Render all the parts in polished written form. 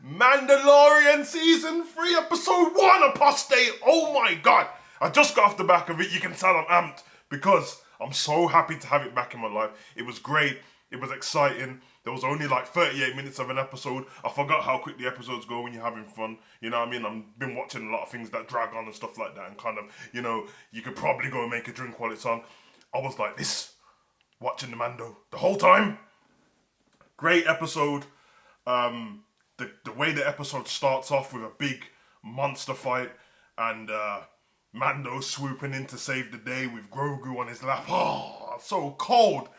Mandalorian Season 3, Episode 1, Apostate. Oh my god. I just got off the back of it. You can tell I'm amped because I'm so happy to have it back in my life. It was great. It was exciting. There was only like 38 minutes of an episode. I forgot how quick the episodes go when you're having fun. You know what I mean? I've been watching a lot of things that drag on and stuff like that, and kind of, you could probably go and make a drink while it's on. I was like this, watching the Mando the whole time. Great episode. The way the episode starts off with a big monster fight and Mando swooping in to save the day with Grogu on his lap. Oh, so cold.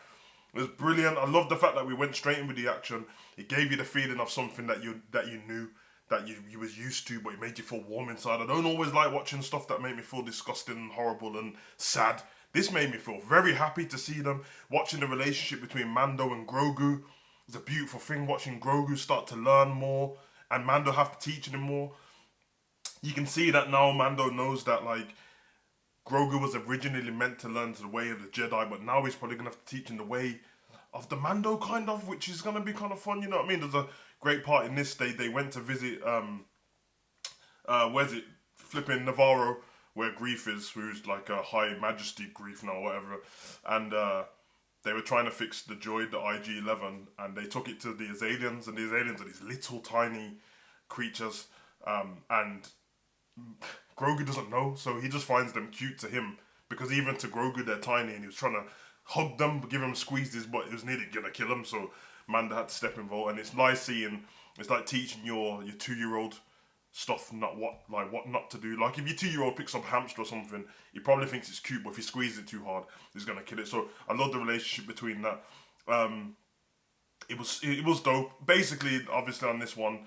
It was brilliant. I love the fact that we went straight in with the action. It gave you the feeling of something that you knew, that you was used to, but it made you feel warm inside. I don't always like watching stuff that made me feel disgusting and horrible and sad. This made me feel very happy to see them. Watching the relationship between Mando and Grogu. It's a beautiful thing watching Grogu start to learn more and Mando have to teach him more. You can see that now Mando knows that, like, Grogu was originally meant to learn the way of the Jedi, but now he's probably going to have to teach him the way of the Mando, kind of, which is going to be kind of fun, you know what I mean? There's a great part in this. They went to visit, where's it? Flipping Navarro, where Grief is, who's like a High Majesty Grief now, whatever. And they were trying to fix the droid, the IG-11, and they took it to these aliens, and these aliens are these little tiny creatures, and Grogu doesn't know, so he just finds them cute to him, because even to Grogu they're tiny, and he was trying to hug them, give him squeezes, but it was nearly gonna kill him, so Mando had to step involved. And it's nice seeing, it's like teaching your 2-year-old stuff, what not to do. Like if your 2-year-old picks up a hamster or something, he probably thinks it's cute, but if he squeezes it too hard, he's gonna kill it. So I love the relationship between that. It was dope. Basically, obviously on this one,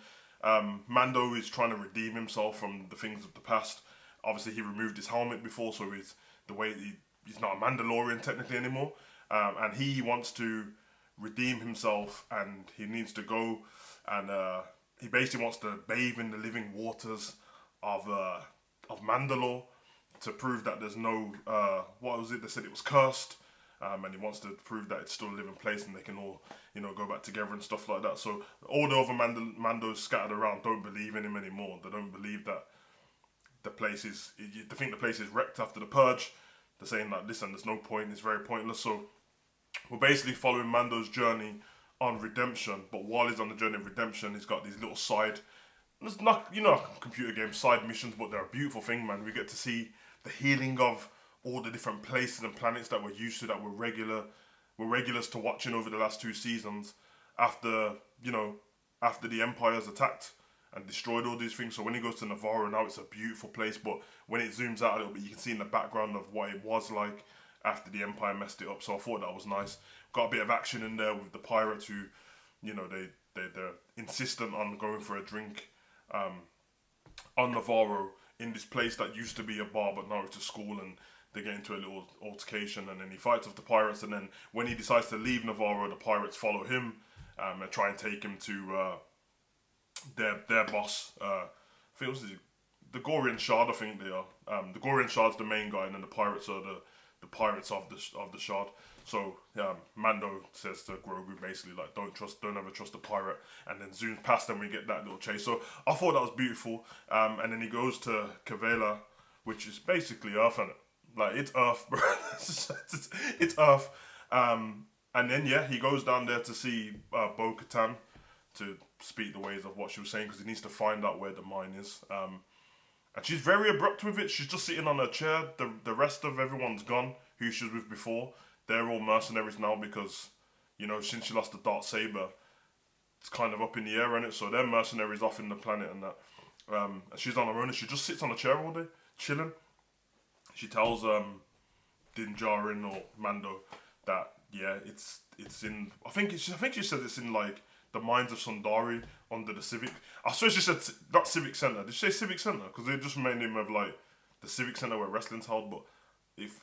Mando is trying to redeem himself from the things of the past. Obviously, he removed his helmet before, so he's not a Mandalorian technically anymore, and he wants to redeem himself, and he needs to go and he basically wants to bathe in the living waters of Mandalore to prove that there's no what was it? They said it was cursed. And he wants to prove that it's still a living place and they can all, go back together and stuff like that. So all the other Mandos scattered around don't believe in him anymore. They don't believe that the place is, they think the place is wrecked after the purge. They're saying like, listen, there's no point, it's very pointless. So we're basically following Mando's journey on redemption. But while he's on the journey of redemption, he's got these little side, it's not, computer game side missions, but they're a beautiful thing, man. We get to see the healing of all the different places and planets that we're used to, that we're regulars to watching over the last 2 seasons after the Empire's attacked and destroyed all these things. So when he goes to Navarro now, it's a beautiful place, but when it zooms out a little bit, you can see in the background of what it was like after the Empire messed it up. So I thought that was nice. Got a bit of action in there with the pirates who, they're insistent on going for a drink on Navarro in this place that used to be a bar, but now it's a school, and they get into a little altercation, and then he fights with the pirates, and then when he decides to leave Navarro, the pirates follow him and try and take him to their boss. I think it was the Gorian Shard, I think they are. The Gorian Shard's the main guy, and then the pirates are the pirates of the Shard. So Mando says to Grogu basically like, don't ever trust a pirate, and then zooms past them, we get that little chase. So I thought that was beautiful. And then he goes to Kavela, which is basically Earth, and like, it's Earth, bro. It's Earth. And then, he goes down there to see Bo-Katan to speak the ways of what she was saying, because he needs to find out where the mine is. And she's very abrupt with it. She's just sitting on her chair. The rest of everyone's gone, who she was with before. They're all mercenaries now because, since she lost the Darksaber, it's kind of up in the air, isn't it? So they're mercenaries off in the planet and that. And she's on her own, and she just sits on a chair all day, chilling. She tells Din Djarin or Mando that it's in, I think she said it's in like the mines of Sundari under the Civic. I swear she said not Civic Center. Did she say Civic Center? Because it just reminded him of like the Civic Center where wrestling's held. But if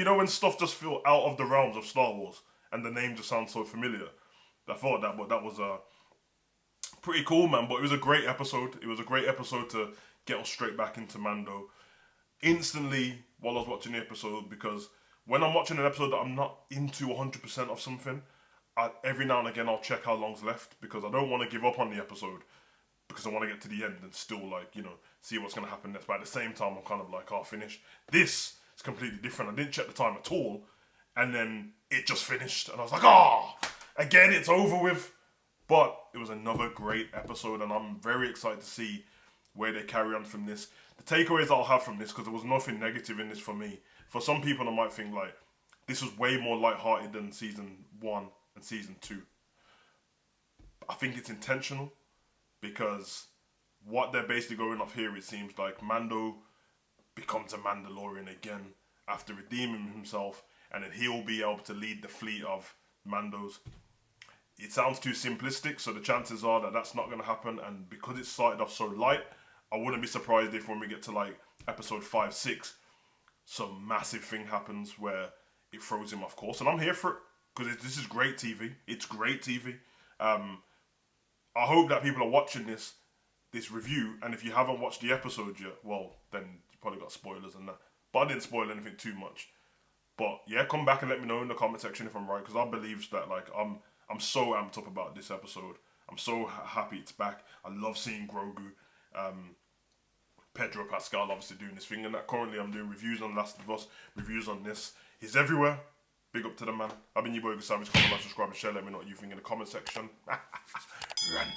when stuff just feel out of the realms of Star Wars and the name just sounds so familiar, I thought that. But that was pretty cool, man. But it was a great episode. It was a great episode to get us straight back into Mando instantly while I was watching the episode, because when I'm watching an episode that I'm not into 100% of something, every now and again I'll check how long's left because I don't want to give up on the episode because I want to get to the end and still like, you know, see what's going to happen next. But at the same time, I'm kind of like, finished. This is completely different. I didn't check the time at all. And then it just finished. And I was like, again, it's over with. But it was another great episode. And I'm very excited to see where they carry on from this. The takeaways I'll have from this, because there was nothing negative in this for me. For some people, I might think like, this was way more lighthearted than season 1 and season 2. I think it's intentional. Because what they're basically going off here, it seems like Mando becomes a Mandalorian again after redeeming himself, and then he'll be able to lead the fleet of Mandos. It sounds too simplistic, so the chances are that that's not going to happen, and because it started off so light, I wouldn't be surprised if when we get to like episode 5, 6, some massive thing happens where it throws him off course, and I'm here for it, because this is great TV. It's great TV. I hope that people are watching this review, and if you haven't watched the episode yet, well, then you probably got spoilers and that. But I didn't spoil anything too much. But yeah, come back and let me know in the comment section if I'm right, because I believe that like I'm so amped up about this episode. I'm so happy it's back. I love seeing Grogu, Pedro Pascal obviously doing this thing, and that currently I'm doing reviews on Last of Us, reviews on this. He's everywhere. Big up to the man. I've been your boy Savage. Comment, like, subscribe, and share. Let me know what you think in the comment section. Run.